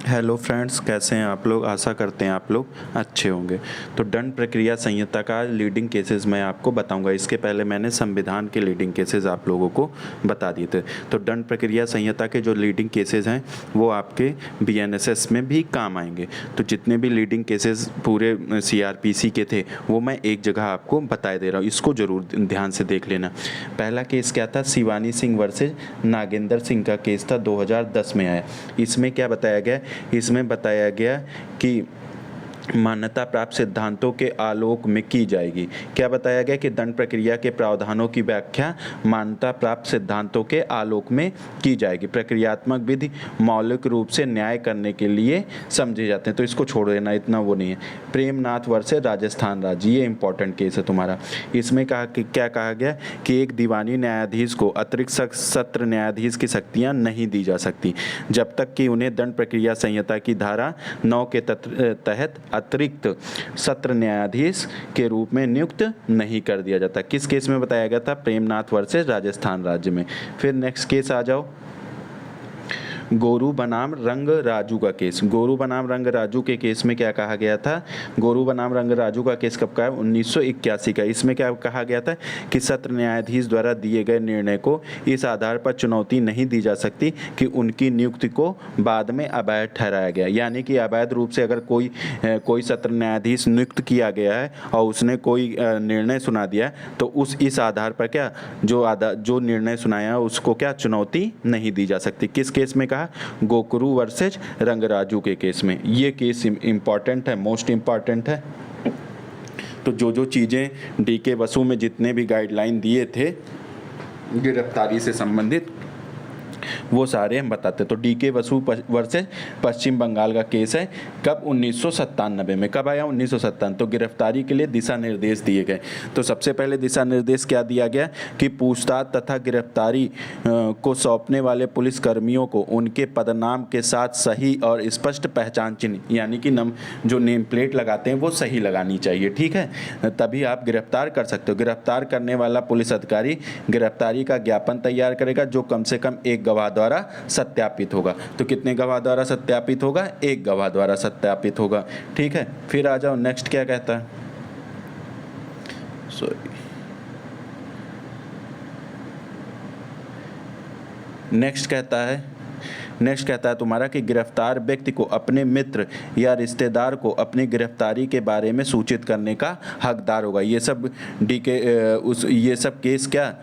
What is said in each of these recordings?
Hello friends, कैसे हैं आप लोग। आशा करते हैं आप लोग अच्छे होंगे। तो दंड प्रक्रिया संहिता का लीडिंग केसेस मैं आपको बताऊंगा। इसके पहले मैंने संविधान के लीडिंग केसेस आप लोगों को बता दिए थे। तो दंड प्रक्रिया संहिता के जो लीडिंग केसेस हैं वो आपके बीएनएसएस में भी काम आएंगे। तो जितने भी लीडिंग केसेस पूरे सीआरपीसी के थे वो मैं एक जगह आपको बताए दे रहा हूँ, इसको ज़रूर ध्यान से देख लेना। पहला केस क्या था, शिवानी सिंह वर्सेज नागेंद्र सिंह का केस था, 2010 में आया। इसमें क्या बताया गया, इसमें बताया गया कि मान्यता प्राप्त सिद्धांतों के आलोक में की जाएगी। क्या बताया गया कि दंड प्रक्रिया के प्रावधानों की व्याख्या मान्यता प्राप्त सिद्धांतों के आलोक में की जाएगी। प्रक्रियात्मक विधि मौलिक रूप से न्याय करने के लिए समझे जाते हैं। तो इसको छोड़ देना, इतना वो नहीं है। प्रेमनाथ वर्सेस राजस्थान राज्य, ये इंपॉर्टेंट केस है तुम्हारा। इसमें कहा कि क्या कहा गया कि एक दीवानी न्यायाधीश को अतिरिक्त सत्र न्यायाधीश की शक्तियां नहीं दी जा सकती जब तक कि उन्हें दंड प्रक्रिया संहिता की धारा 9 के तहत अतिरिक्त सत्र न्यायाधीश के रूप में नियुक्त नहीं कर दिया जाता। किस केस में बताया गया था, प्रेमनाथ वर्सेस राजस्थान राज्य में। फिर नेक्स्ट केस आ जाओ, गोरू बनाम रंग राजू का केस। गोरू बनाम रंग राजू के केस में क्या कहा गया था, गोरू बनाम रंग राजू का केस कब का है, 1981 का। इसमें क्या कहा गया था कि सत्र न्यायाधीश द्वारा दिए गए निर्णय को इस आधार पर चुनौती नहीं दी जा सकती कि उनकी नियुक्ति को बाद में अवैध ठहराया गया। यानी कि अवैध रूप से अगर कोई सत्र न्यायाधीश नियुक्त किया गया है और उसने कोई निर्णय सुना दिया है तो इस आधार पर क्या जो निर्णय सुनाया उसको क्या चुनौती नहीं दी जा सकती। किस केस में कहा, गोकरू वर्सेज रंगराजू के केस में। ये केस इंपॉर्टेंट है, मोस्ट इंपॉर्टेंट है। तो जो चीज़ें डीके बसु में जितने भी गाइडलाइन दिए थे गिरफ्तारी से संबंधित वो सारे हम बताते। तो डीके बसु वर्सेज पश्चिम बंगाल का केस है, कब, 1997 में। कब आया, 1997। तो गिरफ्तारी के लिए दिशा निर्देश दिए गए। तो सबसे पहले दिशा निर्देश क्या दिया गया कि पूछताछ तथा गिरफ्तारी को सौंपने वाले पुलिस कर्मियों को उनके पदनाम के साथ सही और स्पष्ट पहचान चिन्ह, यानी कि जो नेम प्लेट लगाते हैं वो सही लगानी चाहिए, ठीक है, तभी आप गिरफ्तार कर सकते हो। गिरफ्तार करने वाला पुलिस अधिकारी गिरफ्तारी का ज्ञापन तैयार करेगा जो कम से कम एक गवाह द्वारा सत्यापित होगा। तो कितने गवाह द्वारा सत्यापित होगा, एक गवाह द्वारा सत्यापित होगा, ठीक है। फिर आ जाओ, नेक्स्ट क्या कहता है, नेक्स्ट कहता है तुम्हारा कि गिरफ्तार व्यक्ति को अपने मित्र या रिश्तेदार को अपनी गिरफ्तारी के बारे में सूचित करने का हकदार होगा। ये सब ये सब केस क्या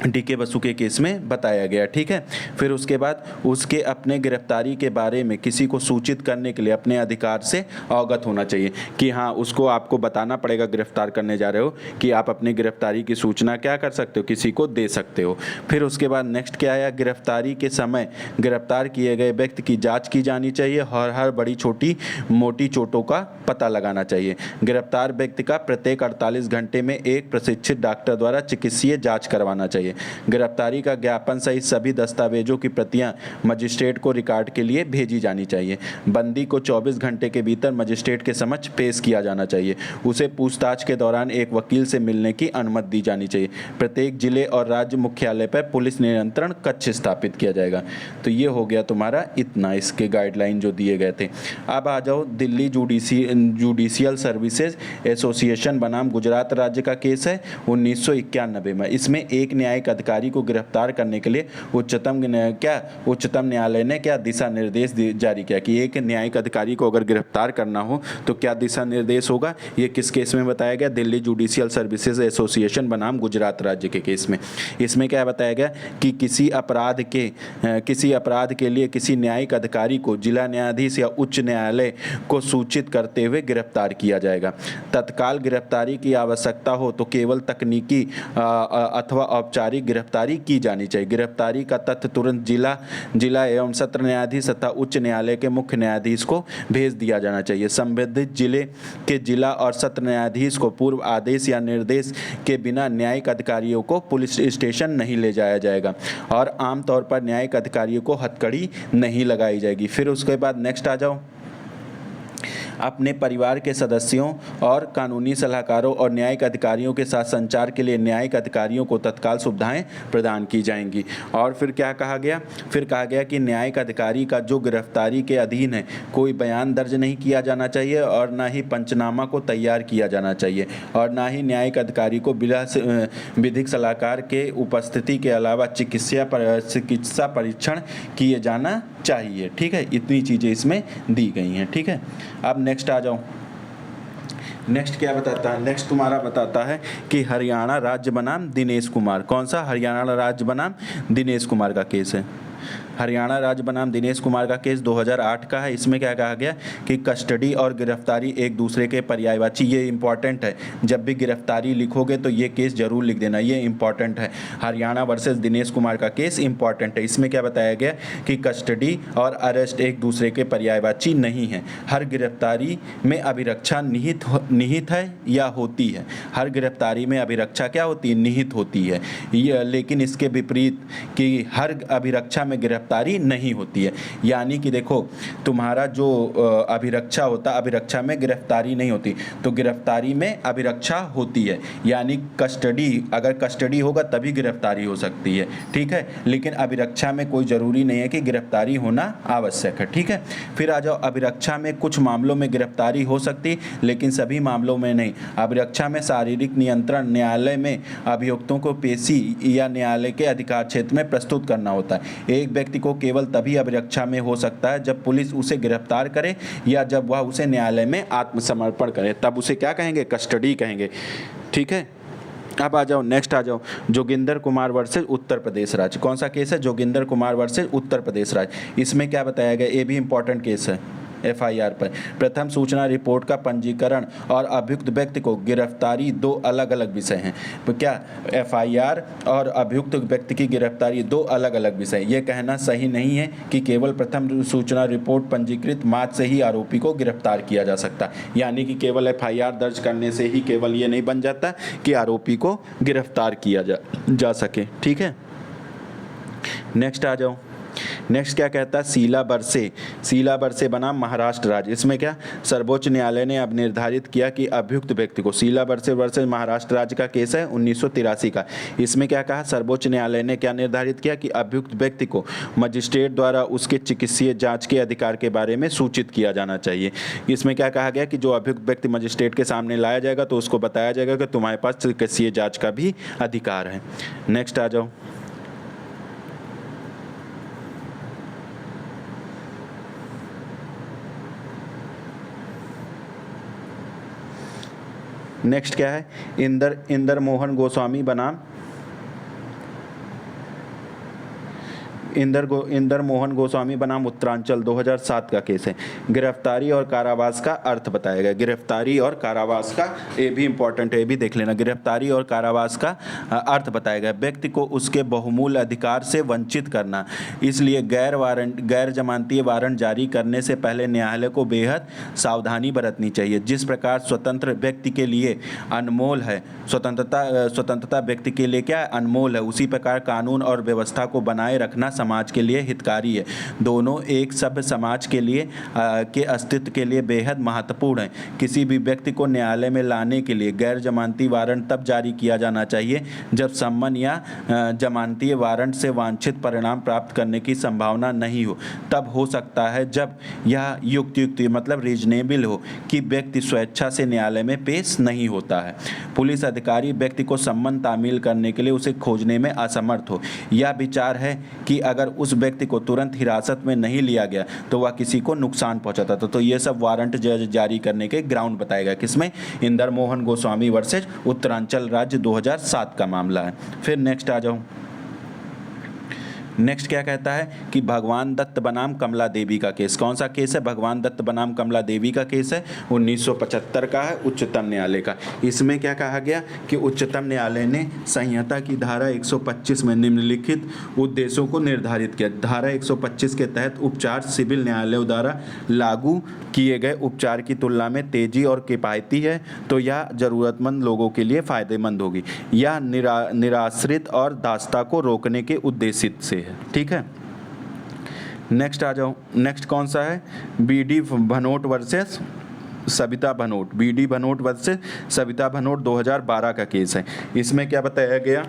डीके बसु के केस में बताया गया, ठीक है। फिर उसके बाद उसके अपने गिरफ्तारी के बारे में किसी को सूचित करने के लिए अपने अधिकार से अवगत होना चाहिए कि हाँ, उसको आपको बताना पड़ेगा गिरफ्तार करने जा रहे हो कि आप अपनी गिरफ्तारी की सूचना क्या कर सकते हो, किसी को दे सकते हो। फिर उसके बाद नेक्स्ट क्या आया, गिरफ्तारी के समय गिरफ्तार किए गए व्यक्ति की जाँच की जानी चाहिए और हर बड़ी छोटी मोटी चोटों का पता लगाना चाहिए। गिरफ्तार व्यक्ति का प्रत्येक 48 घंटे में एक प्रशिक्षित डॉक्टर द्वारा चिकित्सीय जाँच करवाना चाहिए। गिरफ्तारी का ज्ञापन सहित सभी दस्तावेजों की प्रतियां मजिस्ट्रेट को रिकॉर्ड के लिए भेजी जानी चाहिए। बंदी को 24 घंटे के भीतर मजिस्ट्रेट के समक्ष पेश किया जाना चाहिए। उसे पूछताछ के दौरान एक वकील से मिलने की अनुमति दी जानी चाहिए। प्रत्येक जिले और राज्य मुख्यालय पर पुलिस नियंत्रण कक्ष स्थापित किया जाएगा। तो ये हो गया तुम्हारा इतना, इसके गाइडलाइन जो दिए गए थे। अब आ जाओ, दिल्ली जुडिशियल सर्विसेज एसोसिएशन बनाम गुजरात राज्य का केस है, 1991 में। इसमें एक न्यायिक अधिकारी को गिरफ्तार करने के लिए उच्चतम न्यायालय ने क्या दिशा निर्देश जारी किया कि एक न्यायिक अधिकारी को अगर गिरफ्तार करना हो तो क्या दिशा निर्देश होगा। ये किस केस में बताया गया, दिल्ली जुडिशियल सर्विसेज एसोसिएशन बनाम गुजरात राज्य के केस में। इसमें क्या बताया गया कि किसी अपराध के लिए किसी न्यायिक अधिकारी को जिला न्यायाधीश या उच्च न्यायालय को सूचित करते हुए गिरफ्तार किया जाएगा। तत्काल गिरफ्तारी की आवश्यकता हो तो केवल तकनीकी अथवा औपचारिक गिरफ्तारी की जानी चाहिए। गिरफ्तारी का तथ्य तुरंत जिला एवं सत्र न्यायाधीश तथा उच्च न्यायालय के मुख्य न्यायाधीश को भेज दिया जाना चाहिए। संबंधित जिले के जिला और सत्र न्यायाधीश को पूर्व आदेश या निर्देश के बिना न्यायिक अधिकारियों को पुलिस स्टेशन नहीं ले जाया जाएगा और आमतौर पर न्यायिक अधिकारियों को हथकड़ी नहीं लगाई जाएगी। फिर उसके बाद नेक्स्ट आ जाओ, अपने परिवार के सदस्यों और कानूनी सलाहकारों और न्यायिक अधिकारियों के साथ संचार के लिए न्यायिक अधिकारियों को तत्काल सुविधाएं प्रदान की जाएंगी। और फिर क्या कहा गया? फिर कहा गया कि न्यायिक अधिकारी का जो गिरफ्तारी के अधीन है कोई बयान दर्ज नहीं किया जाना चाहिए और ना ही पंचनामा को तैयार किया जाना चाहिए और ना ही न्यायिक अधिकारी को बिना विधिक सलाहकार के उपस्थिति के अलावा चिकित्सा परीक्षण किए जाना चाहिए। ठीक है, इतनी चीज़ें इसमें दी गई हैं। ठीक है, अब नेक्स्ट आ जाओ। नेक्स्ट क्या बताता है? नेक्स्ट तुम्हारा बताता है कि हरियाणा राज्य बनाम दिनेश कुमार। कौन सा? हरियाणा राज्य बनाम दिनेश कुमार का केस है। हरियाणा राज्य बनाम दिनेश कुमार का केस 2008 का है। इसमें क्या कहा गया कि कस्टडी और गिरफ्तारी एक दूसरे के पर्यायवाची। ये इंपॉर्टेंट है, जब भी गिरफ्तारी लिखोगे तो ये केस जरूर लिख देना, ये इंपॉर्टेंट है। हरियाणा वर्सेस दिनेश कुमार का केस इंपॉर्टेंट है। इसमें क्या बताया गया कि कस्टडी और अरेस्ट एक दूसरे के पर्यायवाची नहीं है। हर गिरफ्तारी में अभिरक्षा निहित है या होती है। हर गिरफ्तारी में अभिरक्षा क्या होती है? निहित होती है। लेकिन इसके विपरीत कि हर अभिरक्षा में गिरफ्तारी नहीं होती है। यानी कि देखो, तुम्हारा जो अभिरक्षा होता, अभिरक्षा में गिरफ्तारी नहीं होती, तो गिरफ्तारी में अभिरक्षा होती है। यानी कस्टडी, अगर कस्टडी होगा तभी गिरफ्तारी हो सकती है। ठीक है, लेकिन अभिरक्षा में कोई ज़रूरी नहीं है कि गिरफ्तारी होना आवश्यक है। ठीक है, फिर आ जाओ। अभिरक्षा में कुछ मामलों में गिरफ्तारी हो सकती, लेकिन सभी मामलों में नहीं। अभिरक्षा में शारीरिक नियंत्रण न्यायालय में अभियुक्तों को पेशी या न्यायालय के अधिकार क्षेत्र में प्रस्तुत करना होता है। एक व्यक्ति को केवल तभी अभिरक्षा में हो सकता है जब पुलिस उसे गिरफ्तार करे या जब वह उसे न्यायालय में आत्मसमर्पण करे, तब उसे क्या कहेंगे? कस्टडी कहेंगे। ठीक है, अब आ जाओ। नेक्स्ट आ जाओ। जोगिंदर कुमार वर्सेस उत्तर प्रदेश राज्य। कौन सा केस है? जोगिंदर कुमार वर्सेस उत्तर प्रदेश राज्य। इसमें क्या बताया गया? ये भी इंपॉर्टेंट केस है। FIR पर प्रथम सूचना रिपोर्ट का पंजीकरण और अभियुक्त व्यक्ति को गिरफ्तारी दो अलग अलग विषय हैं। तो क्या FIR और अभियुक्त व्यक्ति की गिरफ्तारी दो अलग अलग विषय? ये कहना सही नहीं है कि केवल प्रथम सूचना रिपोर्ट पंजीकृत मात्र से ही आरोपी को गिरफ्तार किया जा सकता। यानी कि केवल FIR दर्ज करने से ही केवल ये नहीं बन जाता कि आरोपी को गिरफ्तार किया जा सके। ठीक है, नेक्स्ट आ जाओ। नेक्स्ट क्या कहता है? शीला बरसे बनाम महाराष्ट्र राज्य। इसमें क्या? सर्वोच्च न्यायालय ने अब निर्धारित किया कि अभियुक्त व्यक्ति को, शीला बरसे वर्सेस महाराष्ट्र राज्य का केस है 1983 का। इसमें क्या कहा? सर्वोच्च न्यायालय ने क्या निर्धारित किया कि अभियुक्त व्यक्ति को मजिस्ट्रेट द्वारा उसके चिकित्सीय जांच के अधिकार के बारे में सूचित किया जाना चाहिए। इसमें क्या कहा गया कि जो अभियुक्त व्यक्ति मजिस्ट्रेट के सामने लाया जाएगा तो उसको बताया जाएगा कि तुम्हारे पास चिकित्सीय जांच का भी अधिकार है। नेक्स्ट आ जाओ। नेक्स्ट क्या है? इंदर मोहन गोस्वामी बनाम इंदर मोहन गोस्वामी बनाम उत्तरांचल 2007 का केस है। गिरफ्तारी और कारावास का अर्थ बताया गया। गिरफ्तारी और कारावास का, ये भी इंपॉर्टेंट है, ये भी देख लेना। गिरफ्तारी और कारावास का अर्थ बताया गया। व्यक्ति को उसके बहुमूल्य अधिकार से वंचित करना। इसलिए गैर जमानती वारंट जारी करने से पहले न्यायालय को बेहद सावधानी बरतनी चाहिए। जिस प्रकार स्वतंत्र व्यक्ति के लिए अनमोल है, स्वतंत्रता व्यक्ति के लिए क्या अनमोल है, उसी प्रकार कानून और व्यवस्था को बनाए रखना समाज के लिए हितकारी है। दोनों एक सभ्य समाज के लिए के अस्तित्व के लिए बेहद महत्वपूर्ण है। किसी भी व्यक्ति को न्यायालय में लाने के लिए गैर जमानती वारंट तब जारी किया जाना चाहिए जब सम्मन या जमानती वारंट से वांछित परिणाम प्राप्त करने की संभावना नहीं हो। तब हो सकता है जब यह युक्त मतलब रीजनेबल हो कि व्यक्ति स्वेच्छा से न्यायालय में पेश नहीं होता है। पुलिस अधिकारी व्यक्ति को सम्मन तामील करने के लिए उसे खोजने में असमर्थ हो। यह विचार है कि अगर उस व्यक्ति को तुरंत हिरासत में नहीं लिया गया तो वह किसी को नुकसान पहुंचाता था। तो ये सब वारंट जारी करने के ग्राउंड बताया गया। किसमें? इंदर मोहन गोस्वामी वर्सेस उत्तरांचल राज्य 2007 का मामला है। फिर नेक्स्ट आ जाओ। नेक्स्ट क्या कहता है कि भगवान दत्त बनाम कमला देवी का केस। कौन सा केस है? भगवान दत्त बनाम कमला देवी का केस है, 1975 का है, उच्चतम न्यायालय का। इसमें क्या कहा गया कि उच्चतम न्यायालय ने संहिता की धारा 125 में निम्नलिखित उद्देश्यों को निर्धारित किया। धारा 125 के तहत उपचार सिविल न्यायालयों द्वारा लागू किए गए उपचार की तुलना में तेजी और किफ़ायती है, तो यह ज़रूरतमंद लोगों के लिए फ़ायदेमंद होगी। यह निराश्रित और दास्ता को रोकने के उद्देश्य से है। ठीक है, नेक्स्ट आ जाओ। नेक्स्ट कौन सा है? BD Bhanot versus Savita Bhanot, BD Bhanot versus Savita Bhanot 2012 का केस है। इसमें क्या बताया गया,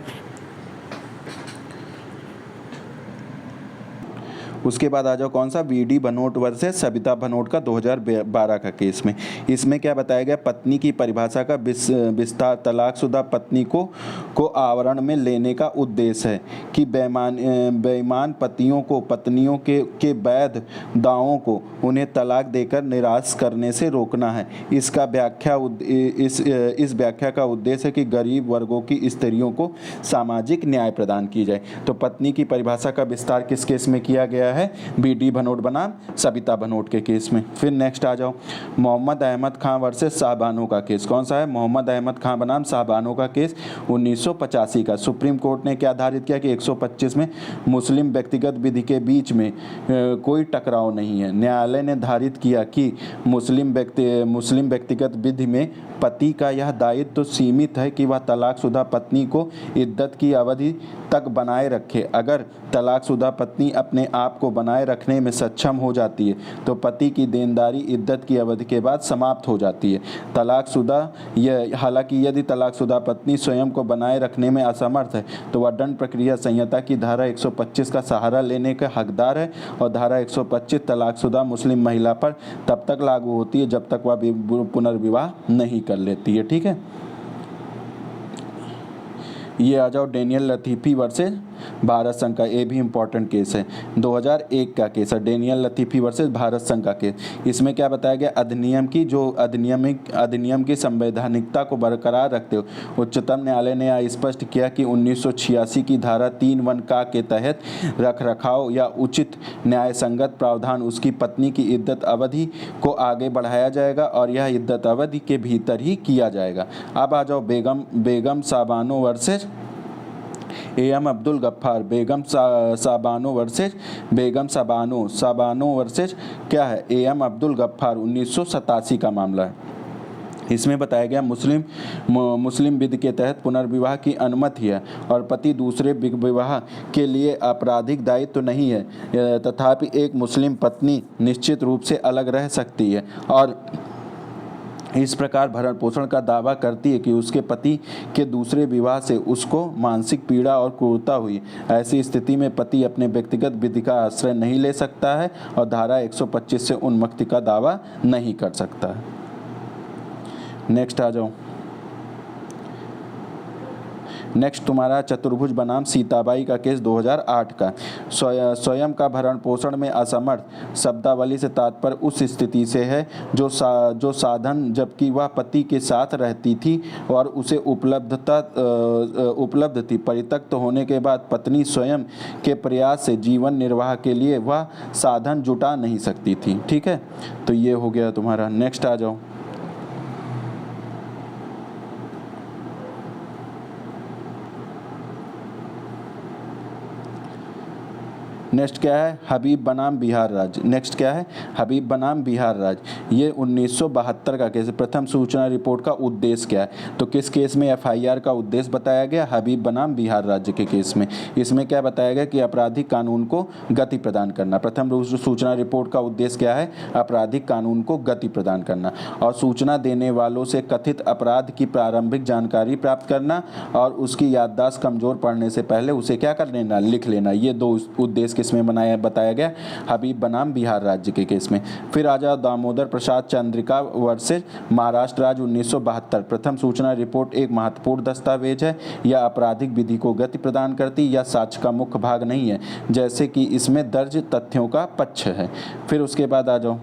उसके बाद आ जाओ कौन सा, बीडी भनोट वर्सेस सविता भनोट का 2012 का केस में। इसमें क्या बताया गया, पत्नी की परिभाषा का विस्तार तलाकशुदा पत्नी को आवरण में लेने का उद्देश्य है कि बेईमान पतियों को पत्नियों के वैध दावों को उन्हें तलाक देकर निराश करने से रोकना है। इस व्याख्या का उद्देश्य है कि गरीब वर्गों की स्त्रियों को सामाजिक न्याय प्रदान की जाए। तो पत्नी की परिभाषा का विस्तार किस केस में किया गया है, बीडी भनोट बनाम सविता भनोट के केस में। फिर नेक्स्ट आ जाओ, मोहम्मद अहमद खां वर्सेस शाहबानो का केस। कौन सा है, मोहम्मद अहमद खां बनाम शाहबानो का केस 1985 का। सुप्रीम कोर्ट ने क्या धारित किया कि 125 में मुस्लिम व्यक्तिगत विधि के बीच में कोई टकराव नहीं है। न्यायालय ने धारित किया कि मुस्लिम व्यक्तिगत विधि में पति का यह दायित्व तो सीमित है कि वह तलाकशुदा पत्नी को इद्दत की अवधि तक बनाए रखे। अगर तलाकशुदा पत्नी अपने आप को बनाए रखने में सक्षम हो जाती है तो पति की देनदारी इद्दत की अवधि के बाद समाप्त हो जाती है। हालांकि यदि तलाकशुदा पत्नी स्वयं को बनाए रखने में असमर्थ है तो वह दंड प्रक्रिया संहिता की धारा 125 का सहारा लेने का हकदार है, और धारा 125 तलाकशुदा मुस्लिम महिला पर तब तक लागू होती है जब तक वह पुनर्विवाह नहीं कर लेती है। ठीक है, ये आ जाओ डेनियल लतीफ़ी वर्सेस भारत संघ का, ये भी इम्पॉर्टेंट केस है, 2001 का केस है, डेनियल लतीफ़ी वर्सेस भारत संघ का केस। इसमें क्या बताया गया, अधिनियम की संवैधानिकता को बरकरार रखते हुए उच्चतम न्यायालय ने यह स्पष्ट किया कि 1986 की धारा 3(1) का के तहत रखरखाव या उचित न्याय संगत प्रावधान उसकी पत्नी की इद्दत अवधि को आगे बढ़ाया जाएगा और यह इद्दत अवधि के भीतर ही किया जाएगा। अब आ जाओ Begum Shah Bano versus M Abdul Ghaffar, Shah Bano versus क्या है, एम अब्दुल गफ्फार 1987 का मामला है। इसमें बताया गया मुस्लिम विधि के तहत पुनर्विवाह की अनुमति है और पति दूसरे विवाह के लिए आपराधिक दायित्व तो नहीं है, तथापि एक मुस्लिम पत्नी निश्चित रूप से अलग रह सकती है और इस प्रकार भरण पोषण का दावा करती है कि उसके पति के दूसरे विवाह से उसको मानसिक पीड़ा और क्रूरता हुई। ऐसी स्थिति में पति अपने व्यक्तिगत विधि का आश्रय नहीं ले सकता है और धारा 125 से उन्मुक्ति का दावा नहीं कर सकता है। नेक्स्ट आ जाओ, नेक्स्ट तुम्हारा चतुर्भुज बनाम सीताबाई का केस 2008 का। स्वयं का भरण पोषण में असमर्थ शब्दावली से तात्पर्य उस स्थिति से है जो साधन जबकि वह पति के साथ रहती थी और उसे उपलब्ध थी, परित्यक्त होने के बाद पत्नी स्वयं के प्रयास से जीवन निर्वाह के लिए वह साधन जुटा नहीं सकती थी। ठीक है, तो ये हो गया तुम्हारा। नेक्स्ट आ जाओ, नेक्स्ट क्या है, हबीब बनाम बिहार राज्य। नेक्स्ट क्या है, हबीब बनाम बिहार राज्य। ये 1972 का केस है। प्रथम सूचना रिपोर्ट का उद्देश्य क्या है, तो किस केस में एफआईआर का उद्देश्य बताया गया, हबीब बनाम बिहार राज्य के केस में। इसमें क्या बताया गया कि आपराधिक कानून को गति प्रदान करना। प्रथम सूचना रिपोर्ट का उद्देश्य क्या है, आपराधिक कानून को गति प्रदान करना और सूचना देने वालों से कथित अपराध की प्रारंभिक जानकारी प्राप्त करना और उसकी याददाश्त कमजोर पड़ने से पहले उसे क्या कर लेना, लिख लेना। ये दो उद्देश्य किसमें बताया गया, हबीब बनाम बिहार राज्य के केस में। फिर आ जाओ दामोदर प्रसाद चंद्रिका वर्सेस महाराष्ट्र राज्य 1972। प्रथम सूचना रिपोर्ट एक महत्वपूर्ण दस्तावेज है, यह आपराधिक विधि को गति प्रदान करती या साक्ष्य का मुख्य भाग नहीं है, जैसे कि इसमें दर्ज तथ्यों का पक्ष है। फिर उसके बाद आ जाओ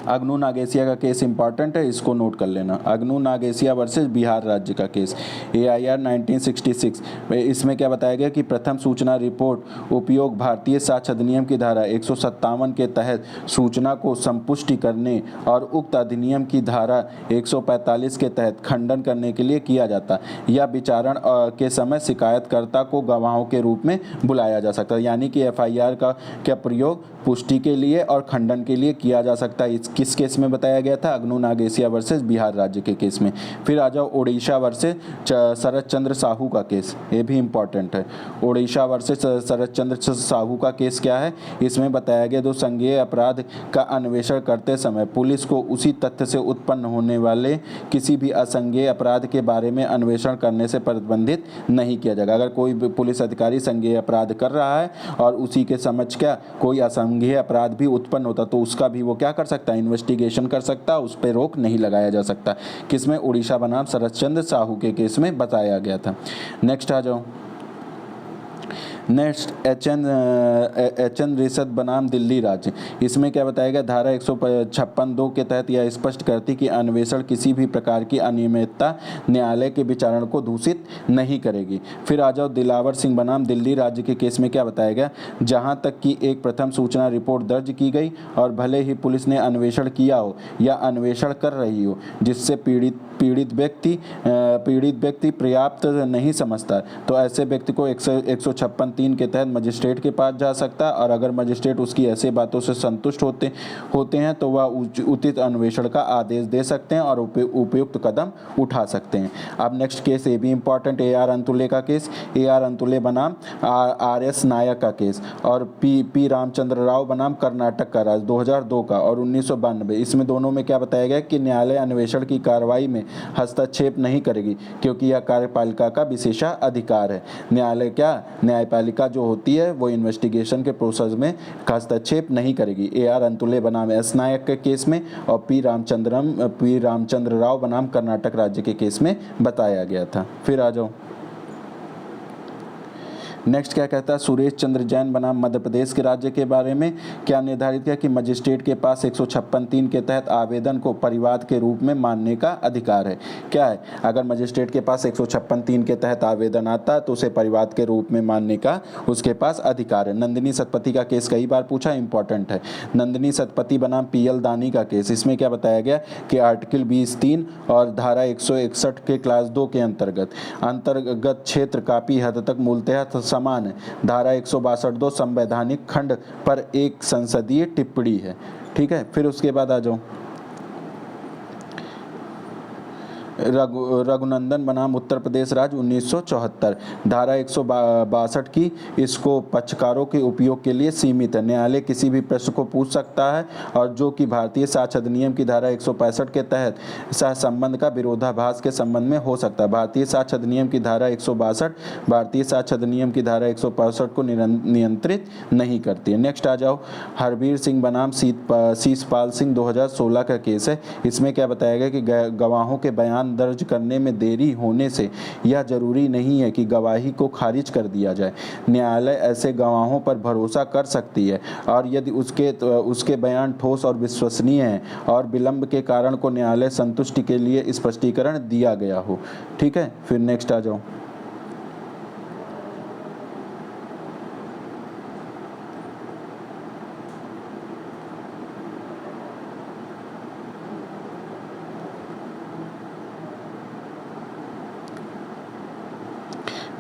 अग्नू नागेसिया का केस इंपॉर्टेंट है, इसको नोट कर लेना। अग्नू नागेसिया वर्सेस बिहार राज्य का केस AIR 1966। इसमें क्या बताया गया कि प्रथम सूचना रिपोर्ट उपयोग भारतीय साक्ष्य अधिनियम की धारा 157 के तहत सूचना को संपुष्टि करने और उक्त अधिनियम की धारा 145 के तहत खंडन करने के लिए किया जाता है। यह विचारण के समय शिकायतकर्ता को गवाहों के रूप में बुलाया जा सकता है, यानी कि FIR का प्रयोग पुष्टि के लिए और खंडन के लिए किया जा सकता है। किस केस में बताया गया था? अग्नू नागेशिया वर्सेस बिहार राज्य के केस में। फिर आ जाओ उड़ीसा वर्सेस शरद चंद्र साहू का केस, ये भी इंपॉर्टेंट है। उड़ीसा वर्सेस शरद चंद्र साहू का केस क्या है? इसमें बताया गया दो संज्ञेय अपराध का अन्वेषण करते समय पुलिस को उसी तथ्य से उत्पन्न होने वाले किसी भी असंज्ञेय अपराध के बारे में अन्वेषण करने से प्रतिबंधित नहीं किया जाएगा। अगर कोई पुलिस अधिकारी संज्ञेय अपराध कर रहा है और उसी के समझ क्या कोई असंज्ञेय अपराध भी उत्पन्न होता तो उसका भी वो क्या कर सकता है? इन्वेस्टिगेशन कर सकता, उस पर रोक नहीं लगाया जा सकता। किसमें? उड़ीसा बनाम शरद चंद्र साहू के केस में बताया गया था। नेक्स्ट आ जाओ। Next H.N.. रिसद बनाम दिल्ली राज्य। इसमें क्या बताया गया? धारा 156(2) के तहत यह स्पष्ट करती कि अन्वेषण किसी भी प्रकार की अनियमितता न्यायालय के विचारण को दूषित नहीं करेगी। फिर आ जाओ दिलावर सिंह बनाम दिल्ली राज्य के केस में क्या बताया गया? जहां तक कि एक प्रथम सूचना रिपोर्ट दर्ज की गई और भले ही पुलिस ने अन्वेषण किया हो या अन्वेषण कर रही हो जिससे पीड़ित व्यक्ति पर्याप्त नहीं समझता तो ऐसे व्यक्ति को 156(3) के तहत मजिस्ट्रेट के पास जा सकता है और अगर मजिस्ट्रेट उसकी ऐसे बातों से संतुष्ट होते हैं तो वह उचित अन्वेषण का आदेश दे सकते हैं और उपयुक्त कदम उठा सकते हैं। अब नेक्स्ट केस ये भी इंपॉर्टेंट, ए.आर. अंतुले का केस। ए.आर. अंतुले बनाम आर.एस. नायक का केस और पी रामचंद्र राव बनाम कर्नाटक का राज्य 2002 का और 1992। इसमें दोनों में क्या बताया गया कि न्यायालय अन्वेषण की कार्रवाई में हस्तक्षेप नहीं करेगी क्योंकि यह कार्यपालिका का विशेषाधिकार है। न्यायपालिका जो होती है वो इन्वेस्टिगेशन के प्रोसेस में हस्तक्षेप नहीं करेगी। ए.आर. अंतुले बनाम एस नायक के केस में और पी रामचंद्र राव बनाम कर्नाटक राज्य के केस में बताया गया था। फिर आ जाओ नेक्स्ट क्या कहता है? सुरेश चंद्र जैन बनाम मध्य प्रदेश के राज्य के बारे में क्या निर्धारित किया कि मजिस्ट्रेट के पास 156(3) के तहत आवेदन को परिवाद के रूप में मानने का अधिकार है। क्या है? अगर मजिस्ट्रेट के पास 156(3) के तहत आवेदन आता है तो उसे परिवाद के रूप में मानने का उसके पास अधिकार है। नंदिनी सतपथी का केस कई बार पूछा, इंपॉर्टेंट है। नंदिनी सतपथी बनाम पी.एल. दानी का केस। इसमें क्या बताया गया कि आर्टिकल 20(3) और धारा 161 के क्लास 2 के अंतर्गत क्षेत्र काफी हद तक मूलतः समान है। धारा 162 संवैधानिक खंड पर एक संसदीय टिप्पणी है। ठीक है। फिर उसके बाद आ जाओ रघुनंदन बनाम उत्तर प्रदेश राज्य 1974। धारा 162 की इसको पक्षकारों के उपयोग के लिए सीमित है। न्यायालय किसी भी प्रश्न को पूछ सकता है और जो कि भारतीय साक्ष्य अधिनियम की धारा 165 के तहत सहसंबंध का विरोधाभास के संबंध में हो सकता है। भारतीय साक्ष्य अधिनियम की धारा 162 भारतीय साक्ष्य अधिनियम की धारा 165 को नियंत्रित नहीं करती है। नेक्स्ट आ जाओ हरबीर सिंह बनाम शीशपाल सिंह 2016 का केस है। इसमें क्या बताया गया कि गवाहों के बयान दर्ज करने में देरी होने से यह जरूरी नहीं है कि गवाही को खारिज कर दिया जाए। न्यायालय ऐसे गवाहों पर भरोसा कर सकती है और यदि उसके बयान ठोस और विश्वसनीय हैं और विलंब के कारण को न्यायालय संतुष्टि के लिए स्पष्टीकरण दिया गया हो। ठीक है। फिर नेक्स्ट आ जाओ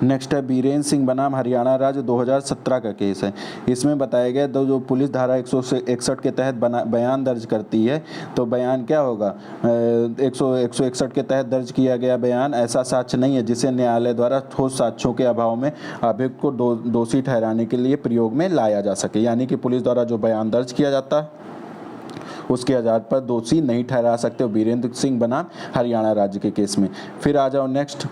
नेक्स्ट है बीरेन सिंह बनाम हरियाणा राज्य 2017 का केस है। इसमें बताया गया जो पुलिस धारा 161 के तहत बयान दर्ज करती है तो बयान क्या होगा? 161 के तहत दर्ज किया गया बयान ऐसा साक्ष्य नहीं है जिसे न्यायालय द्वारा ठोस साक्ष्यों के अभाव में अभियुक्त को दोषी ठहराने के लिए प्रयोग में लाया जा सके। यानी कि पुलिस द्वारा जो बयान दर्ज किया जाता है उसके आधार पर दोषी नहीं ठहरा सकते। बीरेंद्र सिंह बनाम हरियाणा राज्य के केस में। फिर आ जाओ नेक्स्ट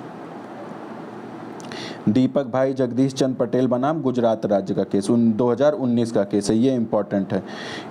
दीपक भाई जगदीश चंद पटेल बनाम गुजरात राज्य का केस 2019 का केस है। ये इंपॉर्टेंट है।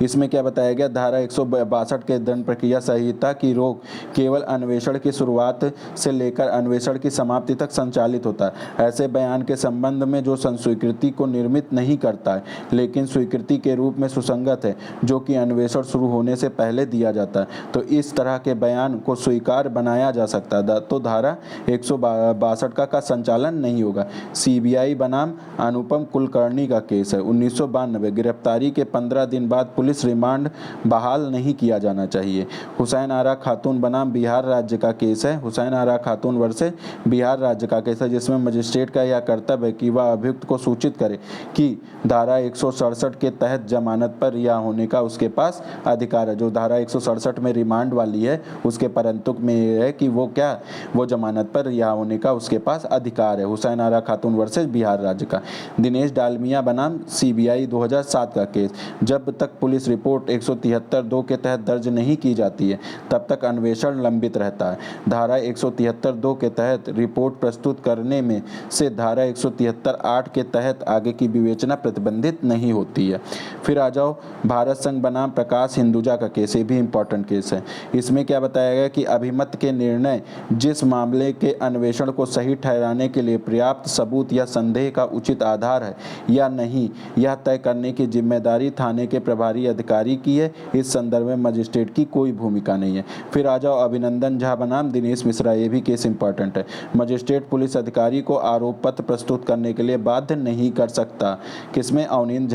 इसमें क्या बताया गया? धारा 162 के दंड प्रक्रिया संहिता की रोक केवल अन्वेषण की शुरुआत से लेकर अन्वेषण की समाप्ति तक संचालित होता है। ऐसे बयान के संबंध में जो स्वीकृति को निर्मित नहीं करता है लेकिन स्वीकृति के रूप में सुसंगत है जो कि अन्वेषण शुरू होने से पहले दिया जाता है तो इस तरह के बयान को स्वीकार बनाया जा सकता है तो धारा 162 का संचालन नहीं होगा। होगा। सीबीआई बनाम अनुपम कुलकर्णी का केस है 1992, गिरफ्तारी के 15 दिन बाद पुलिस रिमांड बहाल नहीं किया जाना चाहिए। हुसैन आरा खातून बनाम बिहार राज्य का केस है, हुसैन आरा खातून वर्सेस बिहार राज्य का केस है, जिसमें मजिस्ट्रेट का यह कर्तव्य है कि वह अभियुक्त को सूचित करे कि धारा 167 के तहत जमानत पर रिहा होने का उसके पास अधिकार है। जो धारा 167 में रिमांड वाली है उसके परंतुक में यह है कि वो जमानत पर रिहा होने का उसके पास अधिकार है। हुसैन आरा खातून वर्सेस बिहार राज्य का। दिनेश डालमिया बनाम सीबीआई 2007 का केस, जब तक पुलिस रिपोर्ट 173(2) के तहत दर्ज नहीं की जाती है तब तक अन्वेषण लंबित रहता है। धारा 173(2) के तहत रिपोर्ट प्रस्तुत करने में से धारा 173(8) के तहत आगे की विवेचना प्रतिबंधित नहीं होती है। फिर आ जाओ भारत संघ बनाम प्रकाश हिंदुजा का केस, ये भी इंपॉर्टेंट केस है। इसमें क्या बताया गया कि अभिमत के निर्णय जिस मामले के अन्वेषण को सही ठहराने के लिए पर्याप्त सबूत या संदेह का उचित आधार है या नहीं, यह तय करने की जिम्मेदारी थाने के प्रभारी अधिकारी की है। इस संदर्भ में मजिस्ट्रेट की कोई भूमिका नहीं है। फिर आ जाओ अभिनंदन झा बनाम दिनेश मिश्रा, ये भी केस इंपॉर्टेंट है। मजिस्ट्रेट पुलिस अधिकारी को आरोप पत्र प्रस्तुत करने के लिए बाध्य नहीं कर सकता। किसमें? अवनींद्र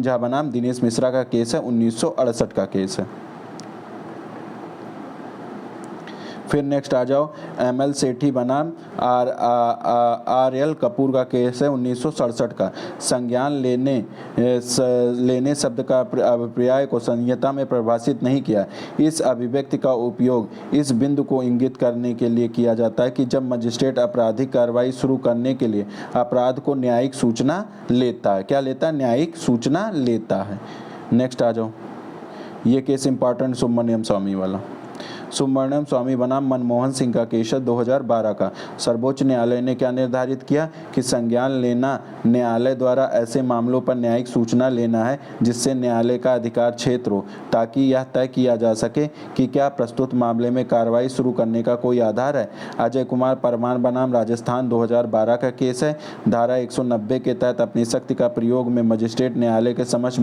झा बनाम दिनेश मिश्रा का केस है, 1968 का केस है। फिर नेक्स्ट आ जाओ एमएल सेठी बनाम आरएल कपूर का केस है 1967 का। संज्ञान लेने शब्द का अभिप्राय को संहिता में परिभाषित नहीं किया। इस अभिव्यक्ति का उपयोग इस बिंदु को इंगित करने के लिए किया जाता है कि जब मजिस्ट्रेट आपराधिक कार्रवाई शुरू करने के लिए अपराध को न्यायिक सूचना लेता है। क्या लेता है? न्यायिक सूचना लेता है। नेक्स्ट आ जाओ, ये केस इंपॉर्टेंट सुब्रमण्यम स्वामी वाला। सुब्रमण्यम स्वामी बनाम मनमोहन सिंह का केस 2012 का। सर्वोच्च न्यायालय ने क्या निर्धारित किया कि संज्ञान लेना न्यायालय द्वारा ऐसे मामलों पर न्यायिक सूचना लेना है जिससे न्यायालय का अधिकार क्षेत्र हो, ताकि यह तय किया जा सके कि क्या प्रस्तुत मामले में कार्रवाई शुरू करने का कोई आधार है। अजय कुमार परमार बनाम राजस्थान 2012 का केस है। धारा 190 के तहत अपनी शक्ति का प्रयोग में मजिस्ट्रेट न्यायालय के समक्ष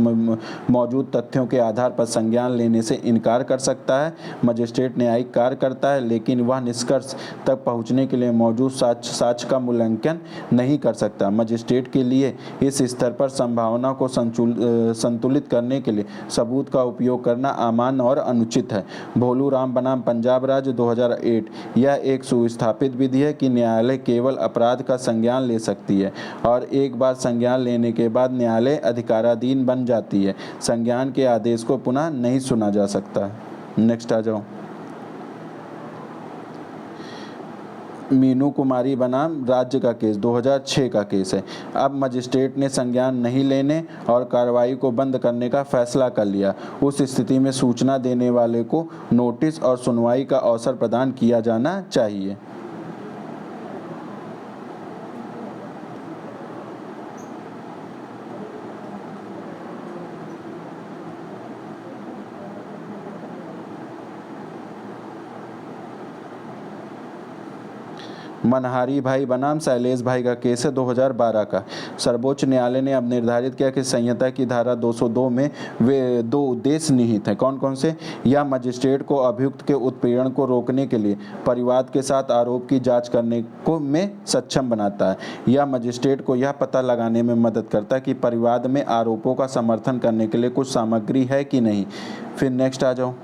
मौजूद तथ्यों के आधार पर संज्ञान लेने से इनकार कर सकता है। मजिस्ट्रेट न्यायिक कार्य करता है, लेकिन वह निष्कर्ष तक पहुंचने के लिए मौजूद साक्ष्य का मूल्यांकन नहीं कर सकता। मजिस्ट्रेट के लिए इस स्तर पर संभावना को संतुलित करने के लिए सबूत का उपयोग करना अमान्य और अनुचित है। भोलू राम बनाम पंजाब राज्य 2008। यह एक सुस्थापित विधि है कि न्यायालय केवल अपराध का संज्ञान ले सकती है और एक बार संज्ञान लेने के बाद न्यायालय अधिकाराधीन बन जाती है। संज्ञान के आदेश को पुनः नहीं सुना जा सकता। नेक्स्ट आ जाओ, मीनू कुमारी बनाम राज्य का केस 2006 का केस है। अब मजिस्ट्रेट ने संज्ञान नहीं लेने और कार्रवाई को बंद करने का फैसला कर लिया। उस स्थिति में सूचना देने वाले को नोटिस और सुनवाई का अवसर प्रदान किया जाना चाहिए। मनहारी भाई बनाम शैलेश भाई का केस है 2012 का। सर्वोच्च न्यायालय ने अब निर्धारित किया कि संहिता की धारा 202 में वे दो उद्देश्य निहित हैं। कौन कौन से? यह मजिस्ट्रेट को अभियुक्त के उत्पीड़न को रोकने के लिए परिवाद के साथ आरोप की जांच करने को में सक्षम बनाता है। यह मजिस्ट्रेट को यह पता लगाने में मदद करता है कि परिवाद में आरोपों का समर्थन करने के लिए कुछ सामग्री है कि नहीं। फिर नेक्स्ट आ जाओ,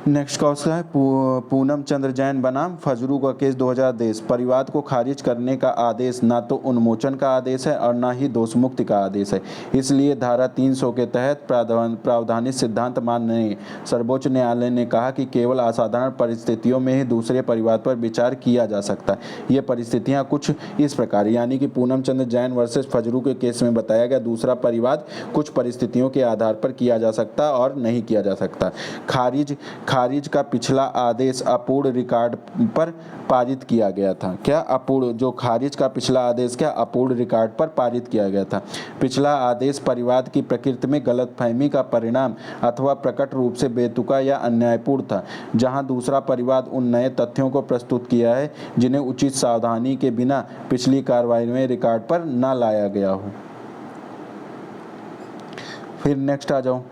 नेक्स्ट का है पूनम चंद्र जैन बनाम फजरू का केस 2010। परिवाद को खारिज करने का आदेश ना तो उन्मोचन का आदेश है और ना ही दोषमुक्ति का आदेश है, इसलिए धारा 300 के तहत प्रावधानित सिद्धांत मानने सर्वोच्च न्यायालय ने कहा कि केवल असाधारण परिस्थितियों में ही दूसरे परिवाद पर विचार किया जा सकता है। ये परिस्थितियाँ कुछ इस प्रकार, यानी कि पूनम चंद्र जैन वर्सेस फजरू के केस में बताया गया दूसरा परिवाद कुछ परिस्थितियों के आधार पर किया जा सकता और नहीं किया जा सकता। खारिज का पिछला आदेश अपूर्ण रिकॉर्ड पर पारित किया गया था। क्या अपूर्ण? जो खारिज का पिछला आदेश क्या अपूर्ण रिकॉर्ड पर पारित किया गया था। पिछला आदेश परिवाद की प्रकृति में गलतफहमी का परिणाम अथवा प्रकट रूप से बेतुका या अन्यायपूर्ण था, जहां दूसरा परिवाद उन नए तथ्यों को प्रस्तुत किया है जिन्हें उचित सावधानी के बिना पिछली कार्रवाई में रिकॉर्ड पर न लाया गया हो। फिर नेक्स्ट आ जाओ,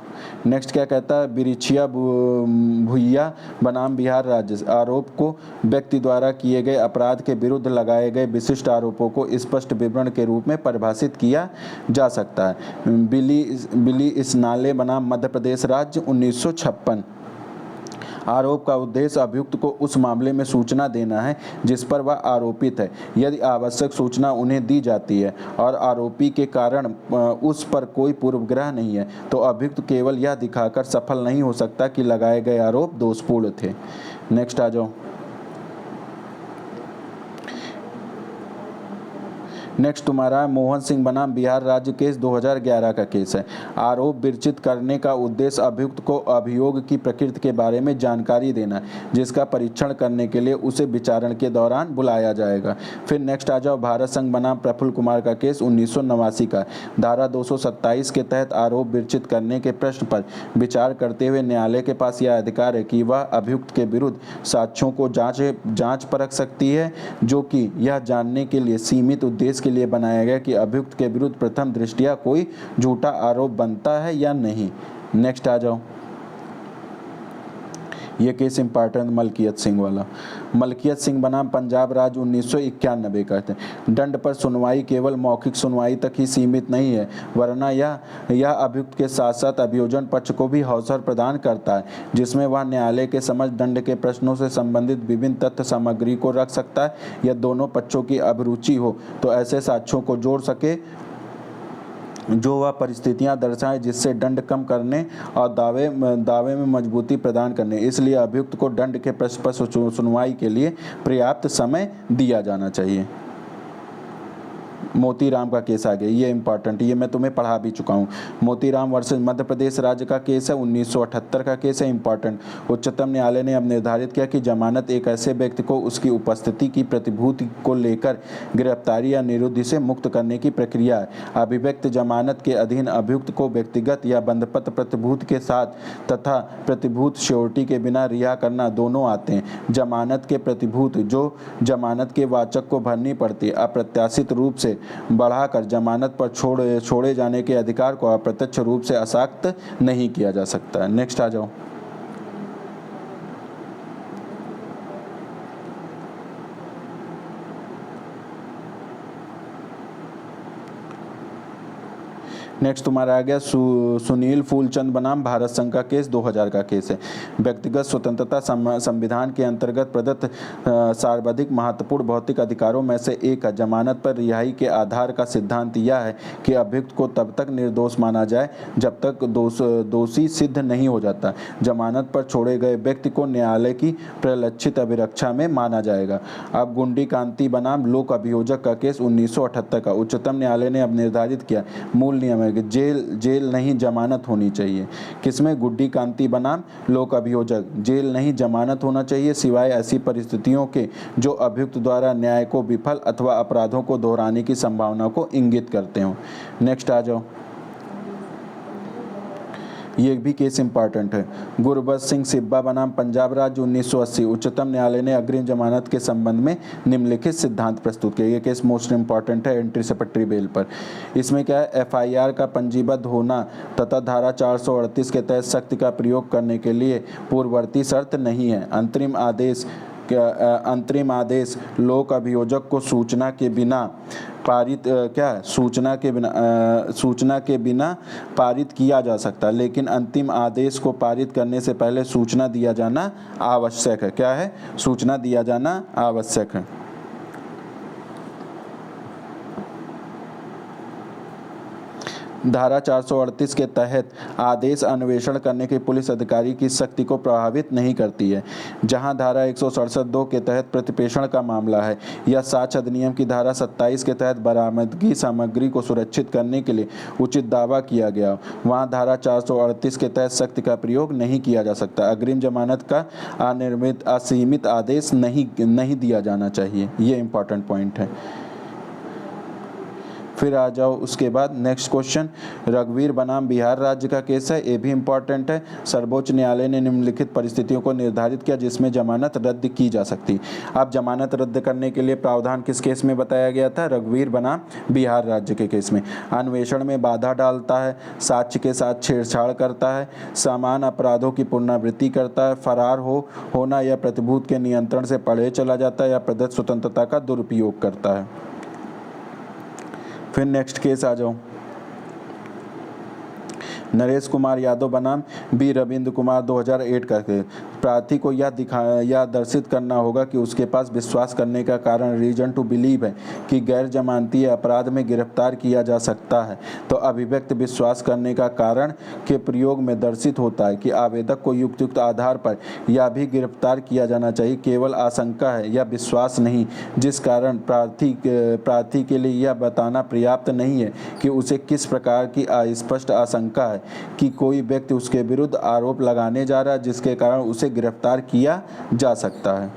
नेक्स्ट क्या कहता है, बिरिछिया भुइया बनाम बिहार राज्य, आरोप को व्यक्ति द्वारा किए गए अपराध के विरुद्ध लगाए गए विशिष्ट आरोपों को स्पष्ट विवरण के रूप में परिभाषित किया जा सकता है। बिली इसनाले बनाम मध्य प्रदेश राज्य 1956, आरोप का उद्देश्य अभियुक्त को उस मामले में सूचना देना है जिस पर वह आरोपित है। यदि आवश्यक सूचना उन्हें दी जाती है और आरोपी के कारण उस पर कोई पूर्वग्रह नहीं है तो अभियुक्त केवल यह दिखाकर सफल नहीं हो सकता कि लगाए गए आरोप दोषपूर्ण थे। नेक्स्ट आ जाओ। नेक्स्ट तुम्हारा मोहन सिंह बनाम बिहार राज्य केस 2011 का केस है। आरोप विरचित करने का उद्देश्य अभियुक्त को अभियोग की प्रकृति के बारे में जानकारी देना जिसका परीक्षण करने के लिए उसे विचारण के दौरान बुलाया जाएगा। फिर नेक्स्ट आ जाओ, भारत संघ बनाम प्रफुल्ल कुमार का केस 1989 का। धारा 227 के तहत आरोप विरचित करने के प्रश्न पर विचार करते हुए न्यायालय के पास यह अधिकार है कि वह अभियुक्त के विरुद्ध साक्ष्यों को जांच परख सकती है, जो कि यह जानने के लिए सीमित उद्देश्य के लिए बनाया गया कि अभियुक्त के विरुद्ध प्रथम दृष्टया कोई झूठा आरोप बनता है या नहीं। नेक्स्ट आ जाओ, ये केस इंपॉर्टेंट मलकियत सिंह वाला। मलकियत सिंह बनाम पंजाब राज्य 1991 का है। दंड पर सुनवाई केवल मौखिक सुनवाई तक ही सीमित नहीं है, वरना यह अभियुक्त के साथ साथ अभियोजन पक्ष को भी अवसर प्रदान करता है जिसमें वह न्यायालय के समझ दंड के प्रश्नों से संबंधित विभिन्न तथ्य सामग्री को रख सकता है या दोनों पक्षों की अभिरुचि हो तो ऐसे साक्ष्यों को जोड़ सके जो वह परिस्थितियां दर्शाएं जिससे दंड कम करने और दावे में मजबूती प्रदान करने। इसलिए अभियुक्त को दंड के प्रश्न पर सुनवाई के लिए पर्याप्त समय दिया जाना चाहिए। मोतीराम का केस आ गया, ये इंपॉर्टेंट, ये मैं तुम्हें पढ़ा भी चुका हूँ। मोतीराम वर्सेस मध्य प्रदेश राज्य का केस है, 1978 का केस है, इंपॉर्टेंट। उच्चतम न्यायालय ने अब निर्धारित किया कि जमानत एक ऐसे व्यक्ति को उसकी उपस्थिति की प्रतिभूति को लेकर गिरफ्तारी या निरुद्धि से मुक्त करने की प्रक्रिया है। अभिव्यक्त जमानत के अधीन अभियुक्त को व्यक्तिगत या बंधपत्र प्रतिभूति के साथ तथा प्रतिभूत श्योरिटी के बिना रिहा करना दोनों आते हैं। जमानत के प्रतिभूत जो जमानत के वाचक को भरनी पड़ती अप्रत्याशित रूप से बढ़ाकर जमानत पर छोड़े जाने के अधिकार को अप्रत्यक्ष रूप से अशक्त नहीं किया जा सकता है। नेक्स्ट आ जाओ। नेक्स्ट तुम्हारा आ गया सुनील फूलचंद बनाम भारत संघ का केस 2000 का केस है। व्यक्तिगत स्वतंत्रता संविधान के अंतर्गत प्रदत्त सर्वाधिक महत्वपूर्ण भौतिक अधिकारों में से एक है। जमानत पर रिहाई के आधार का सिद्धांत यह है कि अभियुक्त को तब तक निर्दोष माना जाए जब तक दोषी सिद्ध नहीं हो जाता। जमानत पर छोड़े गए व्यक्ति को न्यायालय की प्रलक्षित अभिरक्षा में माना जाएगा। अब गुंडी कांति बनाम लोक अभियोजक का केस 1978 का। उच्चतम न्यायालय ने अब निर्धारित किया मूल नियम जेल नहीं जमानत होनी चाहिए। किसमें? गुड्डी कांति बनाम लोक अभियोजक। जेल नहीं जमानत होना चाहिए सिवाय ऐसी परिस्थितियों के जो अभियुक्त द्वारा न्याय को विफल अथवा अपराधों को दोहराने की संभावना को इंगित करते हो। नेक्स्ट आ जाओ, ये भी केस इंपॉर्टेंट है। गुरबख्श सिंह सिब्बा बनाम पंजाब राज्य 1980। उच्चतम न्यायालय ने अग्रिम जमानत के संबंध में निम्नलिखित सिद्धांत प्रस्तुत किए। ये केस मोस्ट इंपॉर्टेंट है एंटीसिपेटरी बेल पर। इसमें क्या है? एफआईआर का पंजीबद्ध होना तथा धारा 438 के तहत शक्ति का प्रयोग करने के लिए पूर्ववर्ती शर्त नहीं है। अंतरिम आदेश लोक अभियोजक को सूचना के बिना पारित किया जा सकता है, लेकिन अंतिम आदेश को पारित करने से पहले सूचना दिया जाना आवश्यक है। क्या है? सूचना दिया जाना आवश्यक है। धारा 438 के तहत आदेश अन्वेषण करने के पुलिस अधिकारी की शक्ति को प्रभावित नहीं करती है। जहां धारा 167(2) के तहत प्रतिप्रेषण का मामला है या साक्ष्य अधिनियम की धारा 27 के तहत बरामदगी सामग्री को सुरक्षित करने के लिए उचित दावा किया गया, वहां धारा 438 के तहत शक्ति का प्रयोग नहीं किया जा सकता। अग्रिम जमानत का अनिर्मित असीमित आदेश नहीं दिया जाना चाहिए। ये इंपॉर्टेंट पॉइंट है। फिर आ जाओ उसके बाद नेक्स्ट क्वेश्चन, रघुवीर बनाम बिहार राज्य का केस है, ये भी इंपॉर्टेंट है। सर्वोच्च न्यायालय ने निम्नलिखित परिस्थितियों को निर्धारित किया जिसमें जमानत रद्द की जा सकती। अब जमानत रद्द करने के लिए प्रावधान किस केस में बताया गया था? रघुवीर बनाम बिहार राज्य के केस में। अन्वेषण में बाधा डालता है, साक्ष्य के साथ छेड़छाड़ करता है, समान अपराधों की पुनरावृत्ति करता है, फरार होना या प्रतिभूत के नियंत्रण से परे चला जाता है, या प्रदत्त स्वतंत्रता का दुरुपयोग करता है। फिर नेक्स्ट केस आ जाओ, नरेश कुमार यादव बनाम बी रविंद्र कुमार 2008 का केस। प्रार्थी को यह दर्शित करना होगा कि उसके पास विश्वास करने का कारण, रीजन टू बिलीव है कि गैर जमानती अपराध में गिरफ्तार किया जा सकता है। तो अभिव्यक्त विश्वास करने का कारण के प्रयोग में दर्शित होता है कि आवेदक को युक्त आधार पर यह भी गिरफ्तार किया जाना चाहिए, केवल आशंका है या विश्वास नहीं, जिस कारण प्रार्थी के लिए यह बताना पर्याप्त नहीं है कि उसे किस प्रकार की अस्पष्ट आशंका है कि कोई व्यक्ति उसके विरुद्ध आरोप लगाने जा रहा है जिसके कारण उसे गिरफ्तार किया जा सकता है।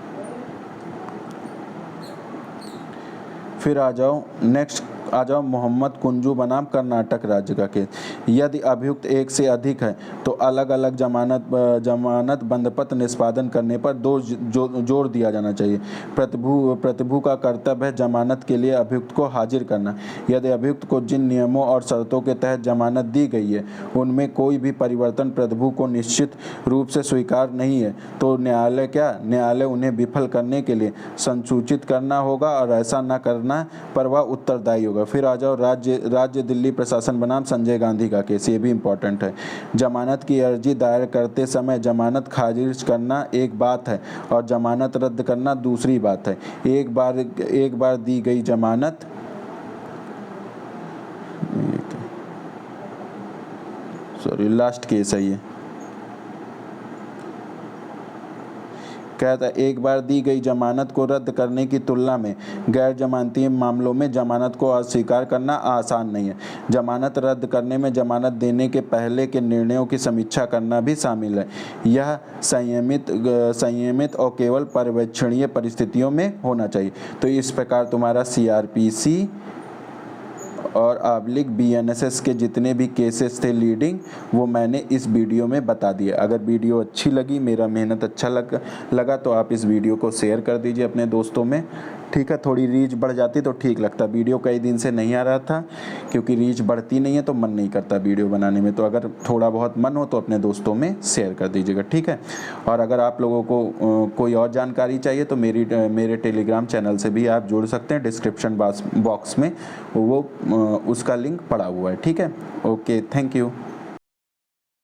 फिर आ जाओ नेक्स्ट, आ जाओ मोहम्मद कुंजू बनाम कर्नाटक राज्य का केस। यदि अभियुक्त एक से अधिक है तो अलग अलग जमानत बंदपत्र निष्पादन करने पर जोर दिया जाना चाहिए। प्रतिभू का कर्तव्य है जमानत के लिए अभियुक्त को हाजिर करना। यदि अभियुक्त को जिन नियमों और शर्तों के तहत जमानत दी गई है उनमें कोई भी परिवर्तन प्रतिभू को निश्चित रूप से स्वीकार नहीं है तो न्यायालय उन्हें विफल करने के लिए संसूचित करना होगा, और ऐसा न करना पर वह उत्तरदायी होगा। फिर आ जाओ राज्य दिल्ली प्रशासन बनाम संजय गांधी का केस, ये भी इंपॉर्टेंट है। जमानत की अर्जी दायर करते समय जमानत खारिज करना एक बात है और जमानत रद्द करना दूसरी बात है। एक बार दी गई जमानत लास्ट केस है ये, कहता है एक बार दी गई जमानत को रद्द करने की तुलना में गैर जमानती मामलों में जमानत को अस्वीकार करना आसान नहीं है। जमानत रद्द करने में जमानत देने के पहले के निर्णयों की समीक्षा करना भी शामिल है। यह संयमित और केवल पर्यवेक्षणीय परिस्थितियों में होना चाहिए। तो इस प्रकार तुम्हारा CRPC और BNSS के जितने भी केसेस थे लीडिंग, वो मैंने इस वीडियो में बता दिया। अगर वीडियो अच्छी लगी, मेरा मेहनत अच्छा लगा तो आप इस वीडियो को शेयर कर दीजिए अपने दोस्तों में, ठीक है। थोड़ी रीच बढ़ जाती तो ठीक लगता। वीडियो कई दिन से नहीं आ रहा था क्योंकि रीच बढ़ती नहीं है तो मन नहीं करता वीडियो बनाने में। तो अगर थोड़ा बहुत मन हो तो अपने दोस्तों में शेयर कर दीजिएगा, ठीक है। और अगर आप लोगों को कोई और जानकारी चाहिए तो मेरे टेलीग्राम चैनल से भी आप जुड़ सकते हैं। डिस्क्रिप्शन बॉक्स में वो उसका लिंक पड़ा हुआ है, ठीक है। Okay, thank you.